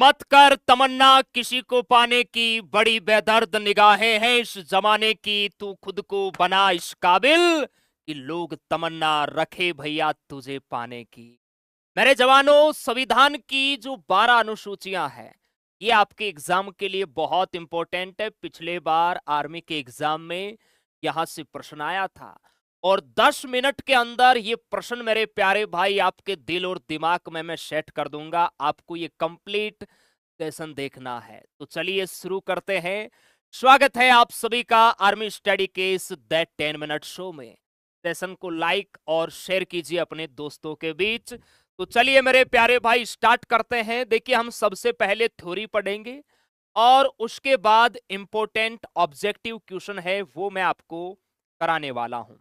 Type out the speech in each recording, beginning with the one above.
मत कर तमन्ना किसी को पाने की, बड़ी बेदर्द निगाहें हैं इस जमाने की। तू खुद को बना इस काबिल कि लोग तमन्ना रखे भैया तुझे पाने की। मेरे जवानों, संविधान की जो 12 अनुसूचियां हैं, ये आपके एग्जाम के लिए बहुत इंपॉर्टेंट है। पिछले बार आर्मी के एग्जाम में यहां से प्रश्न आया था और 10 मिनट के अंदर ये प्रश्न मेरे प्यारे भाई आपके दिल और दिमाग में मैं सेट कर दूंगा। आपको ये कंप्लीट सेशन देखना है। तो चलिए शुरू करते हैं। स्वागत है आप सभी का आर्मी स्टडी के इस दैट 10 मिनट शो में। सेशन को लाइक और शेयर कीजिए अपने दोस्तों के बीच। तो चलिए मेरे प्यारे भाई स्टार्ट करते हैं। देखिए, हम सबसे पहले थ्योरी पढ़ेंगे और उसके बाद इंपॉर्टेंट ऑब्जेक्टिव क्वेश्चन है वो मैं आपको कराने वाला हूं।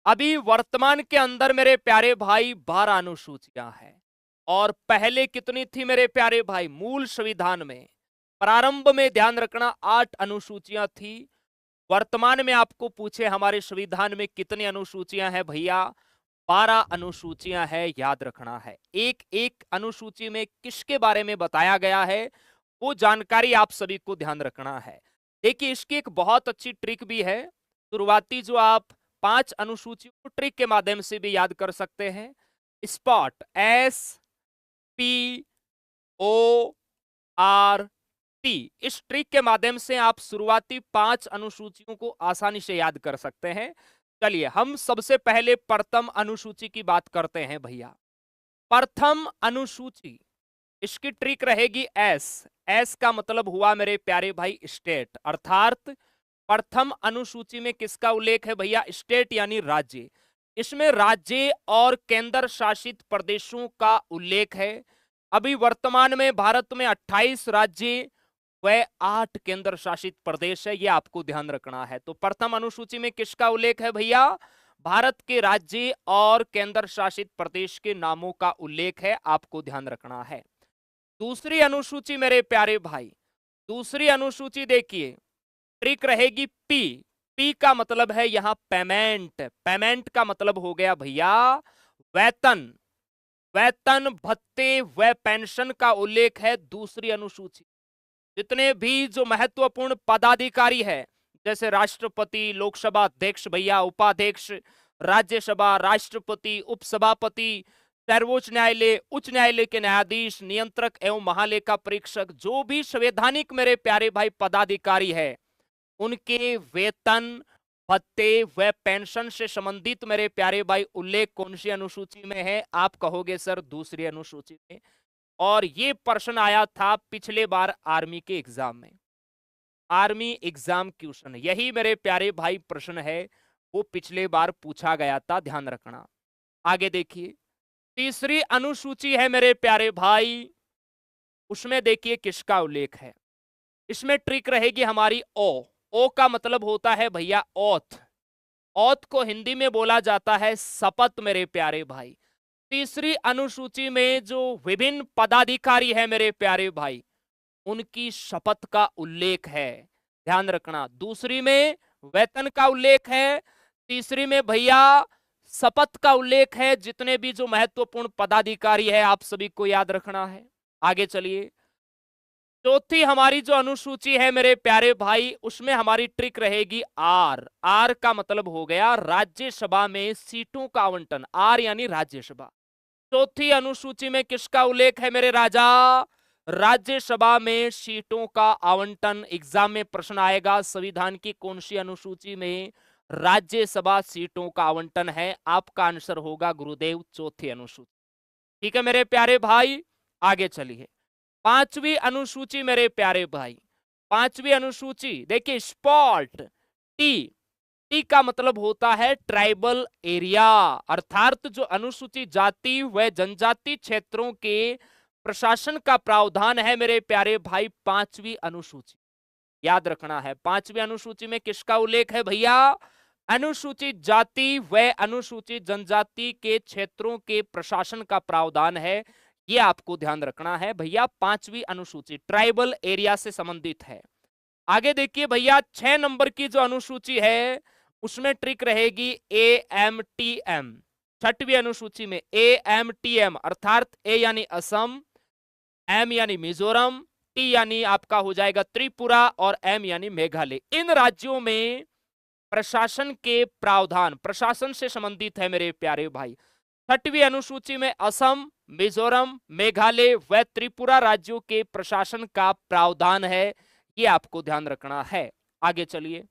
अभी वर्तमान के अंदर मेरे प्यारे भाई 12 अनुसूचियां हैं और पहले कितनी थी मेरे प्यारे भाई? मूल संविधान में प्रारंभ में ध्यान रखना 8 अनुसूचियां थी। वर्तमान में आपको पूछे हमारे संविधान में कितनी अनुसूचियां हैं भैया? 12 अनुसूचियां हैं, याद रखना है। एक एक अनुसूची में किसके बारे में बताया गया है वो जानकारी आप सभी को ध्यान रखना है। देखिए, इसकी एक बहुत अच्छी ट्रिक भी है। शुरुआती जो आप 5 अनुसूचियों को ट्रिक के माध्यम से भी याद कर सकते हैं। स्पॉट, SPORT, इस ट्रिक के माध्यम से आप शुरुआती 5 अनुसूचियों को आसानी से याद कर सकते हैं। चलिए हम सबसे पहले प्रथम अनुसूची की बात करते हैं भैया। प्रथम अनुसूची, इसकी ट्रिक रहेगी एस का मतलब हुआ मेरे प्यारे भाई स्टेट, अर्थात प्रथम अनुसूची में किसका उल्लेख है भैया? स्टेट यानी राज्य। इसमें राज्य और केंद्र शासित प्रदेशों का उल्लेख है। अभी वर्तमान में भारत में 28 राज्य व 8 केंद्र शासित प्रदेश है, यह आपको ध्यान रखना है। तो प्रथम अनुसूची में किसका उल्लेख है भैया? भारत के राज्य और केंद्र शासित प्रदेश के नामों का उल्लेख है, आपको ध्यान रखना है। दूसरी अनुसूची मेरे प्यारे भाई, दूसरी अनुसूची देखिए, ट्रिक रहेगी पी का मतलब है यहां पेमेंट। पेमेंट का मतलब हो गया भैया वेतन। वेतन, भत्ते व पेंशन का उल्लेख है दूसरी अनुसूची। जितने भी जो महत्वपूर्ण पदाधिकारी है, जैसे राष्ट्रपति, लोकसभा अध्यक्ष भैया, उपाध्यक्ष, राज्यसभा, राष्ट्रपति, उपसभापति, सर्वोच्च न्यायालय, उच्च न्यायालय के न्यायाधीश, नियंत्रक एवं महालेखा परीक्षक, जो भी संवैधानिक मेरे प्यारे भाई पदाधिकारी है, उनके वेतन, भत्ते व पेंशन से संबंधित मेरे प्यारे भाई उल्लेख कौन सी अनुसूची में है? आप कहोगे सर दूसरी अनुसूची में। और ये प्रश्न आया था पिछले बार आर्मी के एग्जाम में। आर्मी एग्जाम क्वेश्चन यही मेरे प्यारे भाई प्रश्न है, वो पिछले बार पूछा गया था, ध्यान रखना। आगे देखिए, तीसरी अनुसूची है मेरे प्यारे भाई, उसमें देखिए किसका उल्लेख है। इसमें ट्रिक रहेगी हमारी ओ का मतलब होता है भैया ओथ। ओथ को हिंदी में बोला जाता है शपथ मेरे प्यारे भाई। तीसरी अनुसूची में जो विभिन्न पदाधिकारी है मेरे प्यारे भाई, उनकी शपथ का उल्लेख है, ध्यान रखना। दूसरी में वेतन का उल्लेख है, तीसरी में भैया शपथ का उल्लेख है। जितने भी जो महत्वपूर्ण पदाधिकारी है आप सभी को याद रखना है। आगे चलिए, चौथी हमारी जो अनुसूची है मेरे प्यारे भाई, उसमें हमारी ट्रिक रहेगी आर का मतलब हो गया राज्यसभा में सीटों का आवंटन, आर यानी राज्यसभा। चौथी अनुसूची में किसका उल्लेख है मेरे राजा? राज्यसभा में सीटों का आवंटन। एग्जाम में प्रश्न आएगा संविधान की कौन सी अनुसूची में राज्यसभा सीटों का आवंटन है? आपका आंसर होगा गुरुदेव चौथी अनुसूची। ठीक है मेरे प्यारे भाई, आगे चलिए। पांचवी अनुसूची मेरे प्यारे भाई, पांचवी अनुसूची देखिए स्पॉट, टी का मतलब होता है ट्राइबल एरिया, अर्थात जो अनुसूचित जाति व जनजाति क्षेत्रों के प्रशासन का प्रावधान है मेरे प्यारे भाई, पांचवी अनुसूची। याद रखना है, पांचवी अनुसूची में किसका उल्लेख है भैया? अनुसूचित जाति व अनुसूचित जनजाति के क्षेत्रों के प्रशासन का प्रावधान है, ये आपको ध्यान रखना है भैया। पांचवी अनुसूची ट्राइबल एरिया से संबंधित है। आगे देखिए भैया, 6 नंबर की जो अनुसूची है उसमें ट्रिक रहेगी AMTM। छठवीं अनुसूची में AMTM, अर्थात ए यानी असम, एम यानी मिजोरम, टी यानी आपका हो जाएगा त्रिपुरा और एम यानी मेघालय। इन राज्यों में प्रशासन के प्रावधान प्रशासन से संबंधित है मेरे प्यारे भाई। 6वीं अनुसूची में असम, मिजोरम, मेघालय व त्रिपुरा राज्यों के प्रशासन का प्रावधान है, ये आपको ध्यान रखना है। आगे चलिए,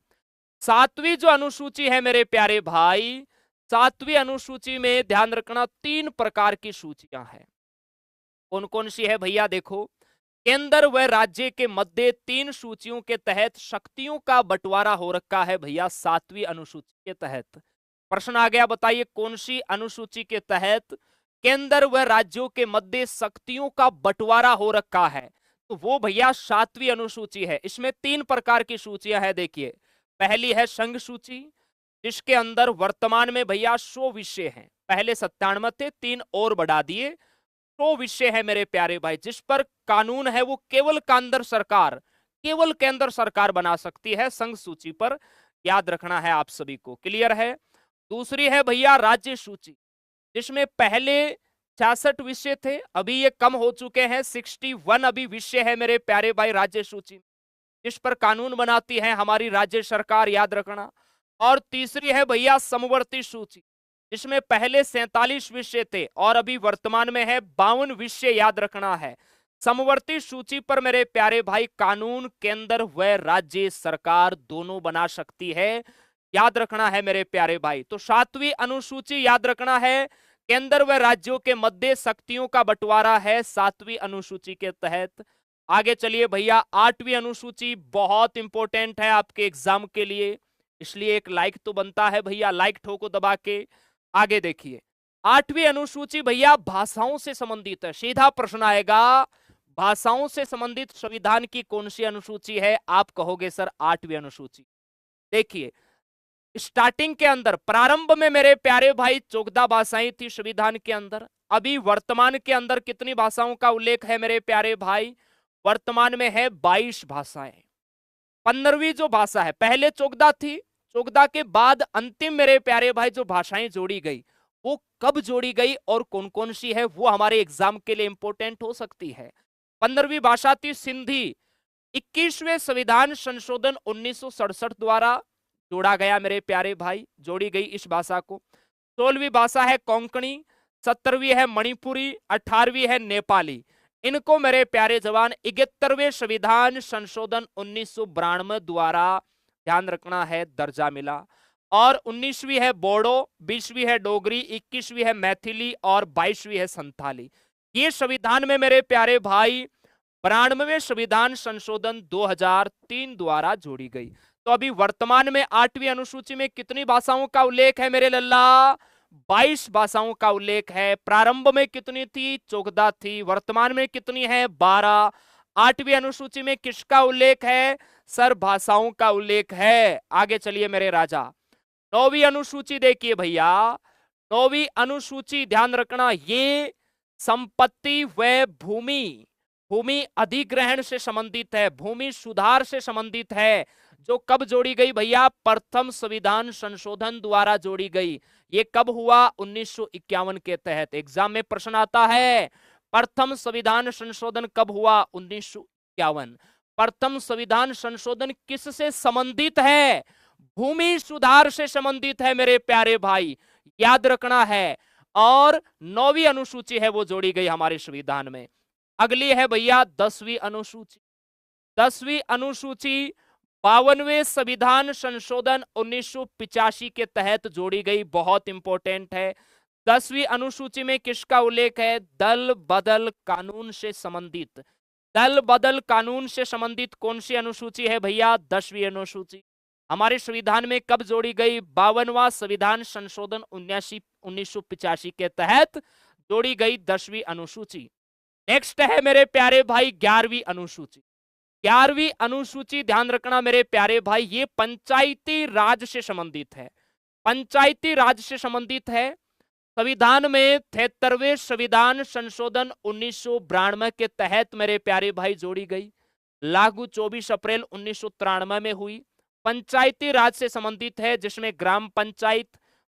7वीं जो अनुसूची है मेरे प्यारे भाई, 7वीं अनुसूची में ध्यान रखना 3 प्रकार की सूचियां हैं। कौन कौन सी है भैया? देखो, केंद्र व राज्य के मध्य 3 सूचियों के तहत शक्तियों का बंटवारा हो रखा है भैया 7वीं अनुसूची के तहत। प्रश्न आ गया, बताइए कौन सी अनुसूची के तहत केंद्र व राज्यों के मध्य शक्तियों का बंटवारा हो रखा है? तो वो भैया 7वीं अनुसूची है। इसमें 3 प्रकार की सूचियां हैं। देखिए, पहली है संघ सूची, जिसके अंदर वर्तमान में भैया 100 विषय हैं। पहले 97 थे, 3 और बढ़ा दिए, 100 विषय है मेरे प्यारे भाई, जिस पर कानून है वो केवल केंद्र सरकार बना सकती है। संघ सूची पर याद रखना है आप सभी को। क्लियर है? दूसरी है भैया राज्य सूची, जिसमें पहले 66 विषय थे, अभी ये कम हो चुके हैं, 61 अभी विषय है मेरे प्यारे भाई राज्य सूची, जिस पर कानून बनाती है हमारी राज्य सरकार, याद रखना। और तीसरी है भैया समवर्ती सूची, जिसमें पहले 47 विषय थे और अभी वर्तमान में है 52 विषय, याद रखना है। समवर्ती सूची पर मेरे प्यारे भाई कानून केंद्र व राज्य सरकार दोनों बना सकती है, याद रखना है मेरे प्यारे भाई। तो 7वीं अनुसूची याद रखना है, केंद्र व राज्यों के मध्य शक्तियों का बंटवारा है 7वीं अनुसूची के तहत। आगे चलिए भैया, 8वीं अनुसूची बहुत इंपॉर्टेंट है आपके एग्जाम के लिए, इसलिए एक लाइक तो बनता है भैया, लाइक ठोको दबा के। आगे देखिए, 8वीं अनुसूची भैया भाषाओं से संबंधित है। सीधा प्रश्न आएगा, भाषाओं से संबंधित संविधान की कौन सी अनुसूची है? आप कहोगे सर 8वीं अनुसूची। देखिए, स्टार्टिंग के अंदर प्रारंभ में मेरे प्यारे भाई 14 भाषाएं थी संविधान के अंदर। अभी वर्तमान के अंदर कितनी भाषाओं का उल्लेख है मेरे प्यारे भाई? वर्तमान में है 22 भाषाएं। 15वीं जो भाषा है, पहले 14 थी, 14 के बाद अंतिम मेरे प्यारे भाई जो भाषाएं जोड़ी गई, वो कब जोड़ी गई और कौन कौन सी है, वो हमारे एग्जाम के लिए इंपॉर्टेंट हो सकती है। 15वीं भाषा थी सिंधी, 21वें संविधान संशोधन 1967 द्वारा जोड़ा गया मेरे प्यारे भाई, जोड़ी गई इस भाषा को। 16वीं भाषा है कोंकणी, 17वीं है मणिपुरी, 18वीं है नेपाली। इनको मेरे प्यारे जवान 71वें संविधान संशोधन 1992 द्वारा ध्यान रखना है दर्जा मिला। और 19वीं है बोडो, 20वीं है डोगरी, 21वीं है मैथिली और 22वीं है संथाली। ये संविधान में मेरे प्यारे भाई 92वें संविधान संशोधन 2003 द्वारा जोड़ी गई। तो अभी वर्तमान में 8वीं अनुसूची में कितनी भाषाओं का उल्लेख है मेरे लल्ला? 22 भाषाओं का उल्लेख है। प्रारंभ में कितनी थी? 14 थी। वर्तमान में कितनी है? 12। 8वीं अनुसूची में किसका उल्लेख है? सर भाषाओं का उल्लेख है। आगे चलिए मेरे राजा, 9वीं अनुसूची देखिए भैया, 9वीं अनुसूची ध्यान रखना, ये संपत्ति व भूमि अधिग्रहण से संबंधित है, भूमि सुधार से संबंधित है, जो कब जोड़ी गई भैया? प्रथम संविधान संशोधन द्वारा जोड़ी गई। ये कब हुआ? 1951 के तहत। एग्जाम में प्रश्न आता है, प्रथम संविधान संशोधन कब हुआ? 1951। प्रथम संविधान संशोधन किससे संबंधित है? भूमि सुधार से संबंधित है मेरे प्यारे भाई, याद रखना है। और 9वीं अनुसूची है वो जोड़ी गई हमारे संविधान में। अगली है भैया 10वीं अनुसूची। 10वीं अनुसूची 52वें संविधान संशोधन 1985 के तहत जोड़ी गई, बहुत इंपॉर्टेंट है। 10वीं अनुसूची में किसका उल्लेख है? दल बदल कानून से संबंधित। दल बदल कानून से संबंधित कौन सी अनुसूची है भैया? 10वीं अनुसूची। हमारे संविधान में कब जोड़ी गई? 52वां संविधान संशोधन 1985 के तहत जोड़ी गई 10वीं अनुसूची। नेक्स्ट है मेरे प्यारे भाई 11वीं अनुसूची। 11वीं अनुसूची ध्यान रखना मेरे प्यारे भाई, ये पंचायती राज से संबंधित है। पंचायती राज से संबंधित है। संविधान में 73वें संविधान संशोधन 1992 के तहत मेरे प्यारे भाई जोड़ी गई, लागू 24 अप्रैल 1993 में हुई। पंचायती राज से संबंधित है, जिसमें ग्राम पंचायत,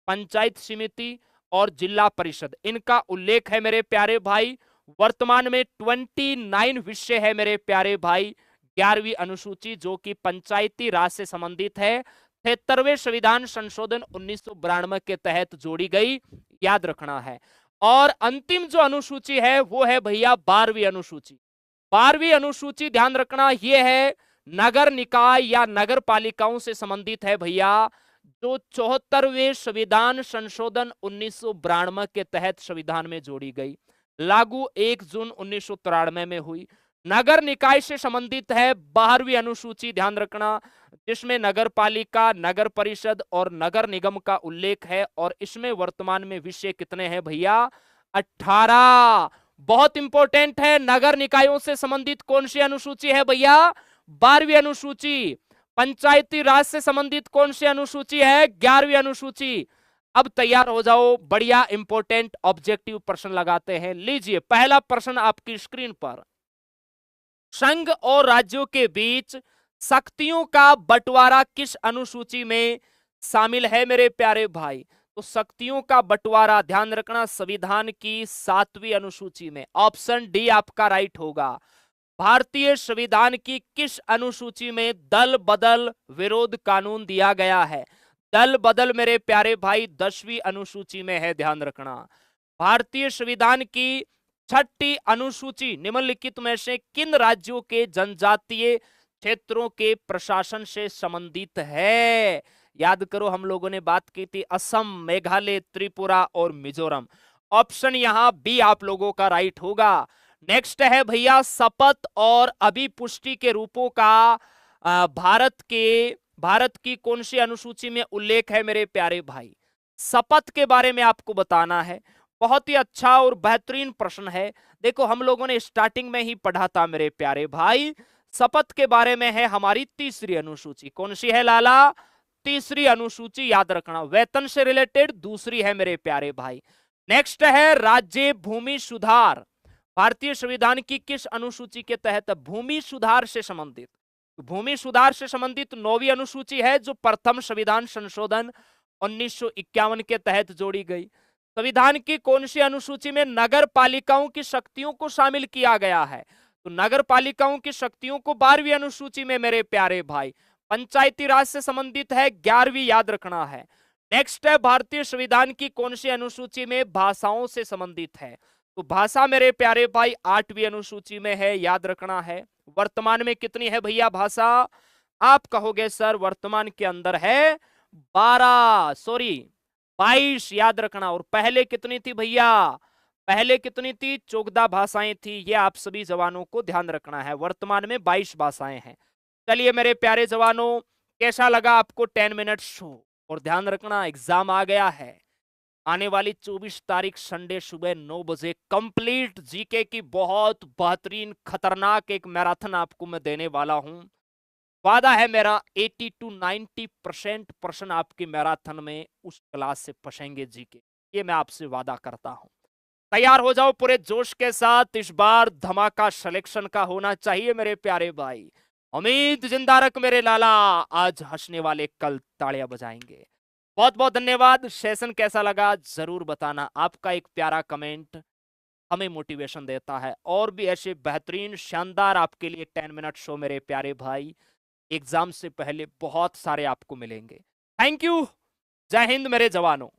पंचायत समिति और जिला परिषद, इनका उल्लेख है मेरे प्यारे भाई। वर्तमान में 29 विषय है मेरे प्यारे भाई 11वीं अनुसूची, जो कि पंचायती राज से संबंधित है। 73वें संविधान संशोधन 1992 के तहत जोड़ी गई, याद रखना है। और अंतिम जो अनुसूची है वो है भैया 12वीं अनुसूची। 12वीं अनुसूची ध्यान रखना, ये है नगर निकाय या नगर पालिकाओं से संबंधित है भैया, जो 74वें संविधान संशोधन 1992 के तहत संविधान में जोड़ी गई, लागू 1 जून 1993 में हुई। नगर निकाय से संबंधित है 12वीं अनुसूची, ध्यान रखना, जिसमें नगर पालिका, नगर परिषद और नगर निगम का उल्लेख है। और इसमें वर्तमान में विषय कितने हैं भैया? 18। बहुत इंपॉर्टेंट है, नगर निकायों से संबंधित कौन सी अनुसूची है भैया? 12वीं अनुसूची। पंचायती राज से संबंधित कौन सी अनुसूची है? 11वीं अनुसूची। अब तैयार हो जाओ, बढ़िया इंपॉर्टेंट ऑब्जेक्टिव प्रश्न लगाते हैं। लीजिए पहला प्रश्न आपकी स्क्रीन पर। संघ और राज्यों के बीच शक्तियों का बंटवारा किस अनुसूची में शामिल है मेरे प्यारे भाई? तो शक्तियों का बंटवारा ध्यान रखना संविधान की 7वीं अनुसूची में। ऑप्शन डी आपका राइट होगा। भारतीय संविधान की किस अनुसूची में दल बदल विरोध कानून दिया गया है? दल बदल मेरे प्यारे भाई 10वीं अनुसूची में है, ध्यान रखना। भारतीय संविधान की 6ठी अनुसूची निम्नलिखित में से किन राज्यों के जनजातीय क्षेत्रों के प्रशासन से संबंधित है? याद करो, हम लोगों ने बात की थी असम, मेघालय, त्रिपुरा और मिजोरम। ऑप्शन यहां बी आप लोगों का राइट होगा। नेक्स्ट है भैया शपथ और अभिपुष्टि के रूपों का भारत की कौन सी अनुसूची में उल्लेख है मेरे प्यारे भाई? शपथ के बारे में आपको बताना है। बहुत ही अच्छा और बेहतरीन प्रश्न है। देखो हम लोगों ने स्टार्टिंग में ही पढ़ा था मेरे प्यारे भाई, शपथ के बारे में है हमारी 3री अनुसूची। कौन सी है लाला? 3री अनुसूची, याद रखना। वेतन से रिलेटेड 2री है मेरे प्यारे भाई। नेक्स्ट है राज्य भूमि सुधार। भारतीय संविधान की किस अनुसूची के तहत? भूमि सुधार से संबंधित। भूमि सुधार से संबंधित 9वीं अनुसूची है, जो प्रथम संविधान संशोधन 1951 के तहत जोड़ी गई। संविधान की कौन सी अनुसूची में नगर पालिकाओं की शक्तियों को शामिल किया गया है? तो नगर पालिकाओं की शक्तियों को 12वीं अनुसूची में मेरे प्यारे भाई। पंचायती राज से संबंधित है 11वीं, याद रखना है। नेक्स्ट है भारतीय संविधान की कौन सी अनुसूची में भाषाओं से संबंधित है? तो भाषा मेरे प्यारे भाई 8वीं अनुसूची में है, याद रखना है। वर्तमान में कितनी है भैया भाषा? आप कहोगे सर वर्तमान के अंदर है 22, याद रखना। और पहले कितनी थी भैया? पहले कितनी थी? 14 भाषाएं थी। ये आप सभी जवानों को ध्यान रखना है। वर्तमान में 22 भाषाएं हैं। चलिए मेरे प्यारे जवानों, कैसा लगा आपको 10 मिनट शो? और ध्यान रखना एग्जाम आ गया है, आने वाली 24 तारीख संडे सुबह 9 बजे कंप्लीट जीके की बहुत बेहतरीन खतरनाक एक मैराथन आपको मैं देने वाला हूं। वादा है मेरा 80 to 90% प्रश्न आपकी मैराथन में उस क्लास से फंसेंगे जीके, ये मैं आपसे वादा करता हूं। तैयार हो जाओ पूरे जोश के साथ। इस बार धमाका सिलेक्शन का होना चाहिए मेरे प्यारे भाई। उम्मीद जिंदा रख मेरे लाला, आज हंसने वाले कल तालियां बजाएंगे। बहुत बहुत धन्यवाद। सेशन कैसा लगा जरूर बताना। आपका एक प्यारा कमेंट हमें मोटिवेशन देता है। और भी ऐसे बेहतरीन शानदार आपके लिए 10 मिनट शो मेरे प्यारे भाई एग्जाम से पहले बहुत सारे आपको मिलेंगे। Thank you. जय हिंद मेरे जवानों।